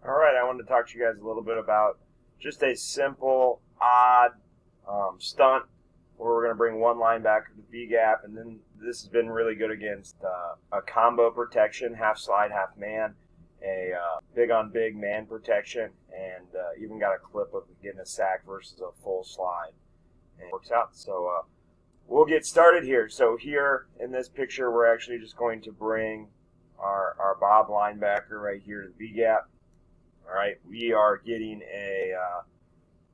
All right, I wanted to talk to you guys a little bit about just a simple, odd stunt where we're going to bring one linebacker to the B gap, and then this has been really good against a combo protection, half slide, half man, a big on big man protection, and even got a clip of getting a sack versus a full slide. And it works out. So we'll get started here. So here in this picture, we're actually just going to bring our Bob linebacker right here to the B gap. All right, we are getting a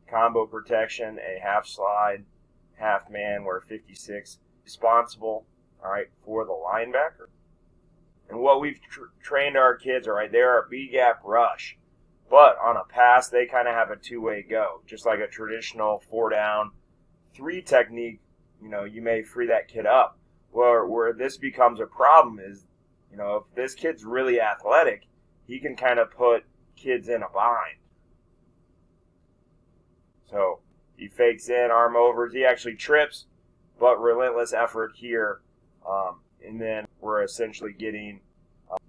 combo protection, a half slide, half man, where 56 responsible, all right, for the linebacker. And what we've trained our kids, all right, they're a B-gap rush. But on a pass, they kind of have a two-way go. Just like a traditional 4-down, 3 technique, you may free that kid up. Where this becomes a problem is, if this kid's really athletic, he can kind of put kids in a bind. So he fakes in, arm overs. He actually trips, but relentless effort here. And then we're essentially getting,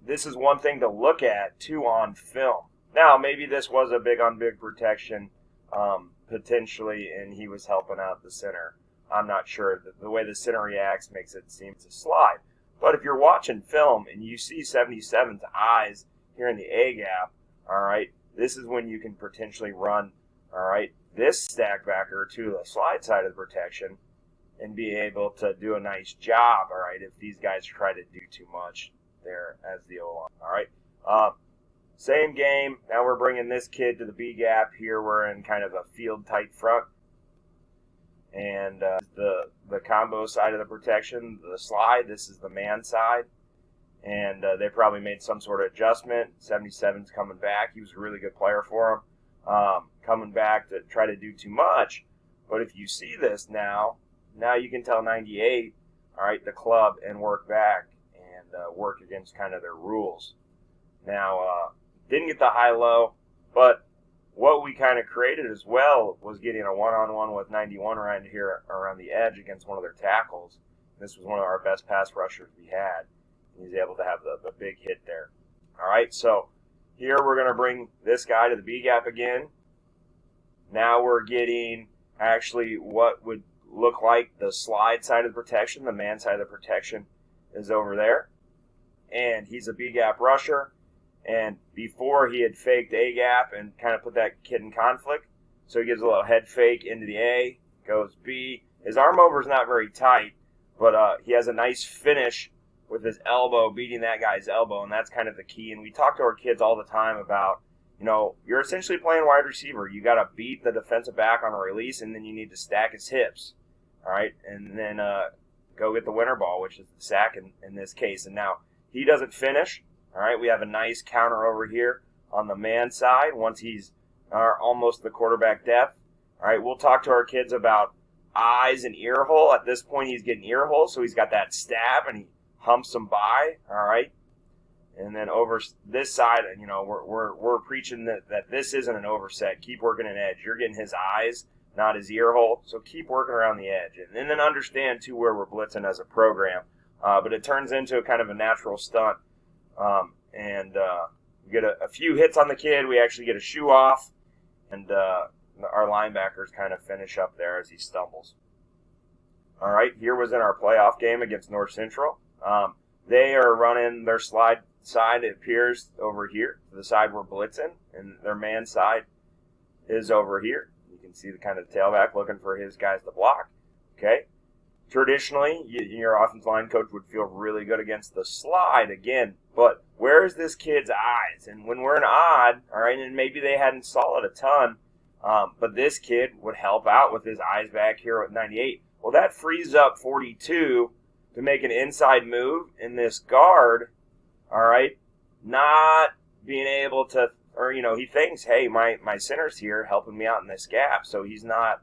this is one thing to look at too on film. Now, maybe this was a big on big protection, potentially, and he was helping out the center. I'm not sure. The way the center reacts makes it seem to slide. But if you're watching film and you see 77's eyes here in the A gap, all right, this is when you can potentially run, all right, this stack backer to the slide side of the protection and be able to do a nice job, all right, if these guys try to do too much there as the O-line, all right. Same game. Now we're bringing this kid to the B gap. Here we're in kind of a field tight front. And the combo side of the protection, the slide, this is the man side. And they probably made some sort of adjustment. 77's coming back. He was a really good player for him. Coming back to try to do too much. But if you see this now you can tell 98, all right, the club and work back and work against kind of their rules. Now, didn't get the high-low, but what we kind of created as well was getting a one-on-one with 91 around here, around the edge against one of their tackles. This was one of our best pass rushers we had. He's able to have the big hit there. All right, so here we're going to bring this guy to the B gap again. Now we're getting actually what would look like the slide side of the protection. The man side of the protection is over there. And he's a B gap rusher. And before he had faked A gap and kind of put that kid in conflict. So he gives a little head fake into the A, goes B. His arm over is not very tight, but he has a nice finish with his elbow, beating that guy's elbow, and that's kind of the key. And we talk to our kids all the time about, you're essentially playing wide receiver. You got to beat the defensive back on a release, and then you need to stack his hips, all right, and then go get the winner ball, which is the sack in this case. And now he doesn't finish, all right. We have a nice counter over here on the man side once he's almost the quarterback depth. All right, we'll talk to our kids about eyes and ear hole. At this point, he's getting ear hole, so he's got that stab, and he humps him by, all right? And then over this side, we're preaching that this isn't an overset. Keep working an edge. You're getting his eyes, not his ear hole, so keep working around the edge. And then understand, too, where we're blitzing as a program. But it turns into a kind of a natural stunt. We get a few hits on the kid. We actually get a shoe off, and our linebackers kind of finish up there as he stumbles. All right, here was in our playoff game against North Central. They are running their slide side, it appears, over here, the side we're blitzing, and their man side is over here. You can see the kind of tailback looking for his guys to block. Okay. Traditionally, your offensive line coach would feel really good against the slide again, but where is this kid's eyes? And when we're in odd, all right, and maybe they hadn't saw it a ton, but this kid would help out with his eyes back here at 98. Well, that frees up 42 to make an inside move in this guard, all right, not being able to, or, he thinks, hey, my center's here helping me out in this gap, so he's not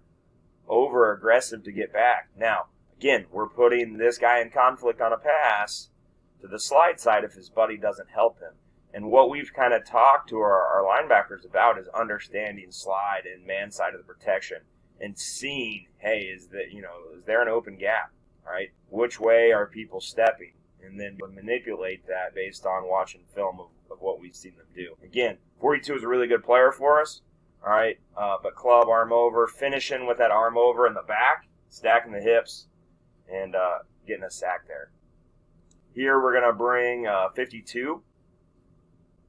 over aggressive to get back. Now, again, we're putting this guy in conflict on a pass to the slide side if his buddy doesn't help him. And what we've kind of talked to our linebackers about is understanding slide and man side of the protection and seeing, hey, is there an open gap? All right, which way are people stepping? And then manipulate that based on watching film of what we've seen them do. Again, 42 is a really good player for us. All right, but club, arm over, finishing with that arm over in the back, stacking the hips, and getting a sack there. Here we're going to bring 52,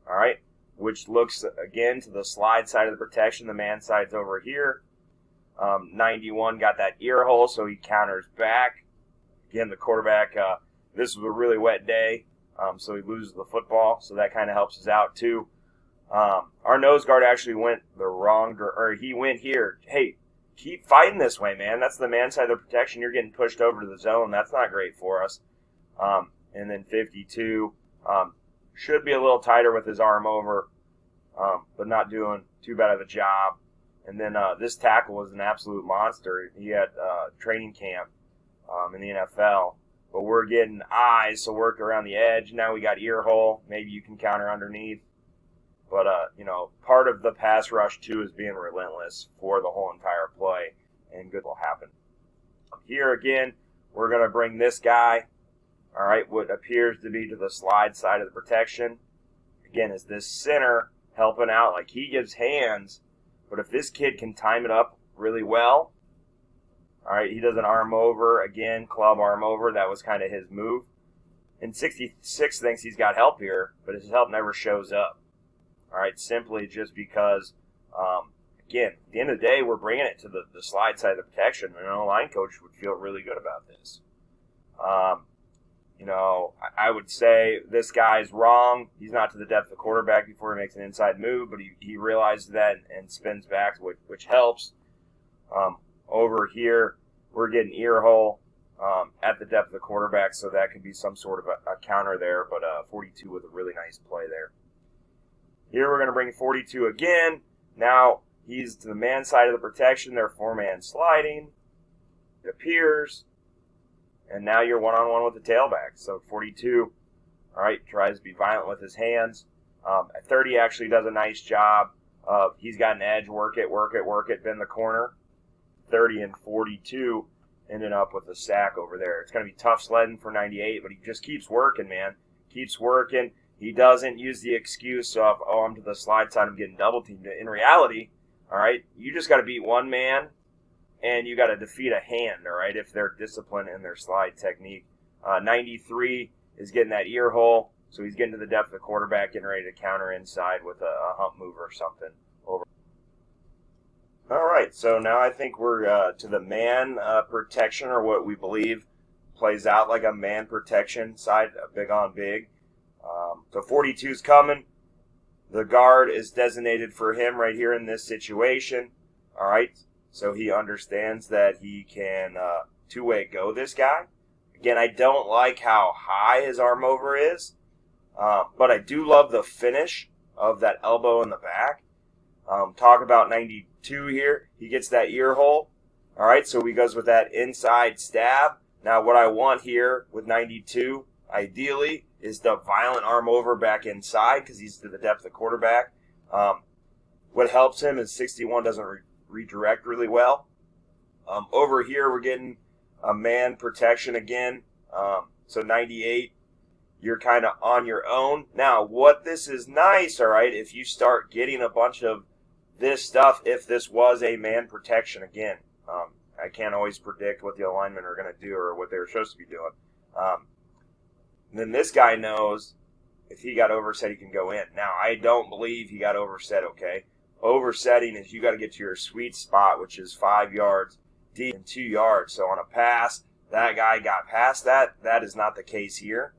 all right, which looks, again, to the slide side of the protection. The man side's over here. 91 got that ear hole, so he counters back. Again, the quarterback, this was a really wet day, so he loses the football, so that kind of helps us out too. Our nose guard actually went the wrong, or he went here. Hey, keep fighting this way, man. That's the man side of the protection. You're getting pushed over to the zone. That's not great for us. And then 52 should be a little tighter with his arm over, but not doing too bad of a job. And then this tackle was an absolute monster. He had training camp in the NFL. But we're getting eyes, so work around the edge. Now we got ear hole. Maybe you can counter underneath. But, part of the pass rush, too, is being relentless for the whole entire play, and good will happen. Here, again, we're going to bring this guy, all right, what appears to be to the slide side of the protection. Again, is this center helping out? Like, he gives hands, but if this kid can time it up really well, all right, he does an arm over, again, club arm over. That was kind of his move. And 66 thinks he's got help here, but his help never shows up. All right, simply just because, again, at the end of the day, we're bringing it to the slide side of the protection, and a line coach would feel really good about this. I would say this guy's wrong. He's not to the depth of the quarterback before he makes an inside move, but he realizes that and spins back, which helps. Over here, we're getting ear hole at the depth of the quarterback, so that could be some sort of a counter there, but 42 with a really nice play there. Here we're going to bring 42 again. Now he's to the man side of the protection. They're four-man sliding. It appears. And now you're one-on-one with the tailback. So 42, all right, tries to be violent with his hands. 30 actually does a nice job of, he's got an edge, work it, bend the corner. 30 and 42 ended up with a sack over there. It's going to be tough sledding for 98, but he just keeps working, man. Keeps working. He doesn't use the excuse of, I'm to the slide side, I'm getting double teamed. In reality, all right, you just got to beat one man, and you got to defeat a hand, all right, if they're disciplined in their slide technique. 93 is getting that ear hole, so he's getting to the depth of the quarterback, getting ready to counter inside with a hump move or something over. All right, so now I think we're to the man protection, or what we believe plays out like a man protection side, big on big. So 42's coming. The guard is designated for him right here in this situation. All right, so he understands that he can two-way go this guy. Again, I don't like how high his arm over is, but I do love the finish of that elbow in the back. Talk about 92 here. He gets that ear hole. All right, so he goes with that inside stab. Now, what I want here with 92, ideally, is the violent arm over back inside because he's to the depth of the quarterback. What helps him is 61 doesn't redirect really well. Over here, we're getting a man protection again. So 98, you're kind of on your own. Now, what this is nice, all right, if you start getting a bunch of this stuff, if this was a man protection again. I can't always predict what the alignment are going to do or what they were supposed to be doing. Then this guy knows if he got overset, he can go in. Now, I don't believe he got overset, okay? Oversetting is you got to get to your sweet spot, which is 5 yards deep and 2 yards. So on a pass, that guy got past that. That is not the case here.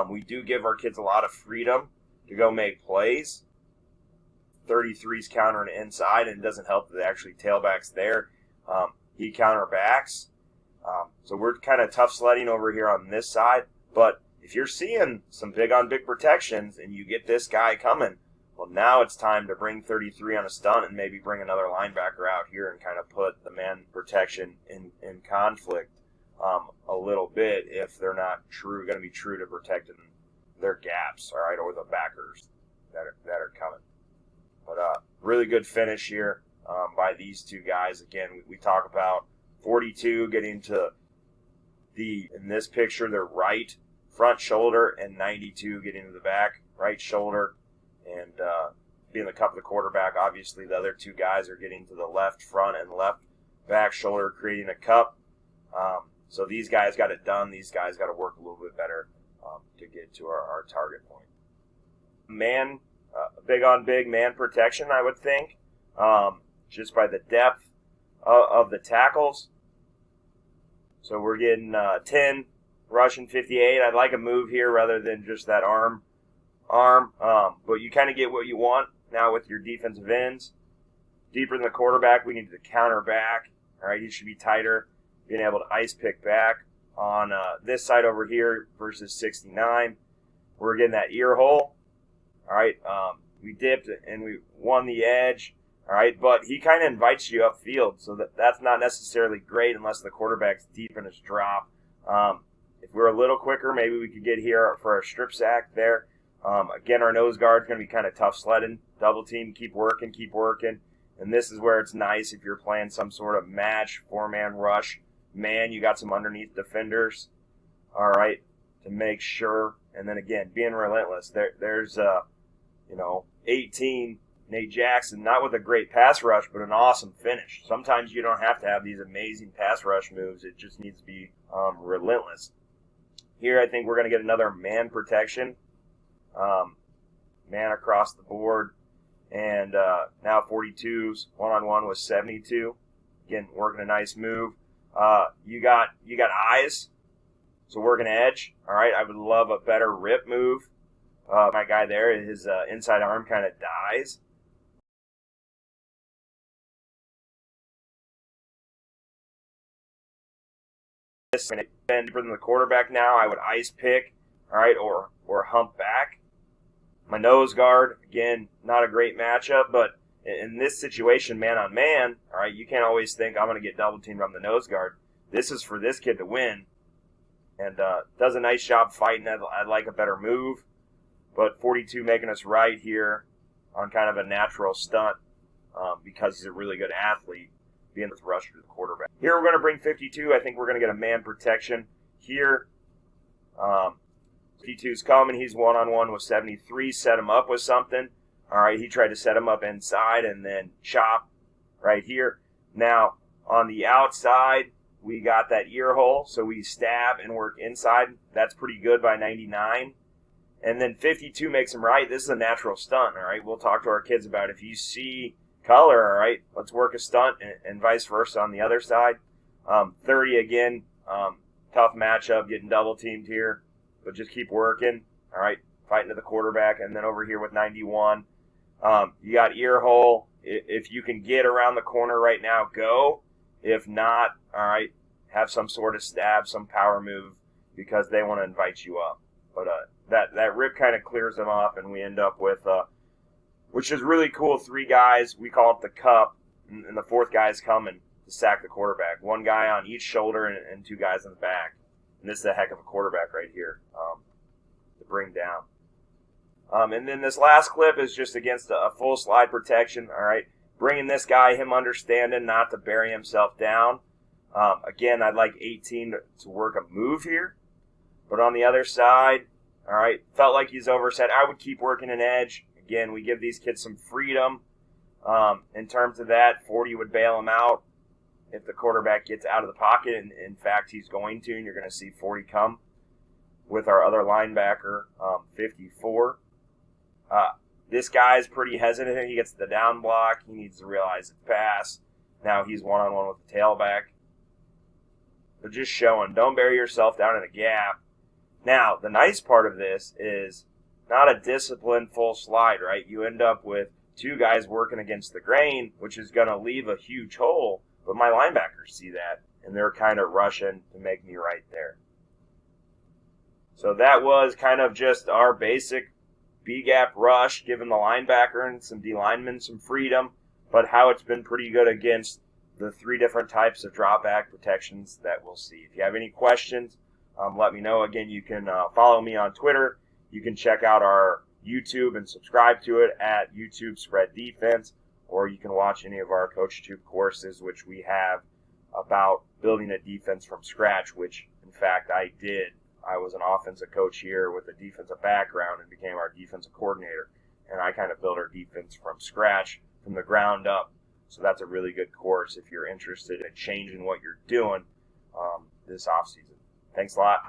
We do give our kids a lot of freedom to go make plays. 33's countering inside, and it doesn't help that actually tailback's there. He counterbacks. So we're kind of tough sledding over here on this side. But if you're seeing some big-on-big protections and you get this guy coming, well, now it's time to bring 33 on a stunt and maybe bring another linebacker out here and kind of put the man protection in conflict a little bit if they're not going to be true to protecting their gaps, all right, or the backers that are coming. But really good finish here by these two guys. Again, we talk about 42 getting to in this picture, their right front shoulder, and 92 getting to the back right shoulder. and being the cup of the quarterback, obviously the other two guys are getting to the left front and left back shoulder, creating a cup. So these guys got it done. These guys got to work a little bit better to get to our target point. Man, big on big man protection, I would think, just by the depth of the tackles. So we're getting 10, rushing 58. I'd like a move here rather than just that arm. But you kind of get what you want now with your defensive ends. Deeper than the quarterback, we need to counter back. All right, he should be tighter, being able to ice pick back on this side over here versus 69. We're getting that ear hole. All right, we dipped and we won the edge. All right, but he kind of invites you upfield, so that's not necessarily great unless the quarterback's deep in his drop. If we're a little quicker, maybe we could get here for a strip sack there. Again, our nose guard's going to be kind of tough sledding. Double team, keep working. And this is where it's nice if you're playing some sort of match, 4-man rush. Man, you got some underneath defenders, all right, to make sure. And then again, being relentless. There's 18, Nate Jackson, not with a great pass rush, but an awesome finish. Sometimes you don't have to have these amazing pass rush moves. It just needs to be relentless. Here, I think we're going to get another man protection. Man across the board. And now 42's one-on-one with 72. Again, working a nice move. You got eyes, so working edge. All right, I would love a better rip move. My guy there, his inside arm kind of dies. And for the quarterback now, I would ice pick, all right, or hump back. My nose guard, again, not a great matchup, but in this situation, man on man, all right, you can't always think I'm going to get double teamed on the nose guard. This is for this kid to win, and does a nice job fighting. I'd like a better move, but 42 making us right here on kind of a natural stunt because he's a really good athlete, being the rusher to the quarterback. Here we're going to bring 52. I think we're going to get a man protection here. 52's coming. He's one-on-one with 73. Set him up with something. All right, he tried to set him up inside and then chop right here. Now, on the outside, we got that ear hole, so we stab and work inside. That's pretty good by 99. And then 52 makes him right. This is a natural stunt, all right? We'll talk to our kids about it. If you see color, all right, let's work a stunt and vice versa on the other side. 30 again, tough matchup, getting double teamed here. But just keep working, all right, fighting to the quarterback. And then over here with 91, you got ear hole. If you can get around the corner right now, go. If not, all right, have some sort of stab, some power move, because they want to invite you up. But that rip kind of clears them off, and we end up with, which is really cool, 3 guys. We call it the cup, and the 4th guy is coming to sack the quarterback. 1 guy on each shoulder and 2 guys in the back. And this is a heck of a quarterback right here to bring down. And then this last clip is just against a full slide protection. All right, bringing this guy, him understanding not to bury himself down. Again, I'd like 18 to work a move here. But on the other side, all right, felt like he's overset. I would keep working an edge. Again, we give these kids some freedom. In terms of that, 40 would bail him out if the quarterback gets out of the pocket, and in fact he's going to, and you're going to see 40 come with our other linebacker, 54. This guy is pretty hesitant. He gets the down block. He needs to realize it's pass. Now he's one-on-one with the tailback. But just showing, don't bury yourself down in a gap. Now, the nice part of this is not a disciplined full slide, right? You end up with 2 guys working against the grain, which is going to leave a huge hole. But my linebackers see that, and they're kind of rushing to make me right there. So that was kind of just our basic B-gap rush, giving the linebacker and some D-linemen some freedom, but how it's been pretty good against the 3 different types of drop-back protections that we'll see. If you have any questions, let me know. Again, you can follow me on Twitter. You can check out our YouTube and subscribe to it at YouTube Spread Defense. Or you can watch any of our CoachTube courses, which we have about building a defense from scratch, which, in fact, I did. I was an offensive coach here with a defensive background and became our defensive coordinator. and I kind of build our defense from scratch, from the ground up. So that's a really good course if you're interested in changing what you're doing this offseason. Thanks a lot.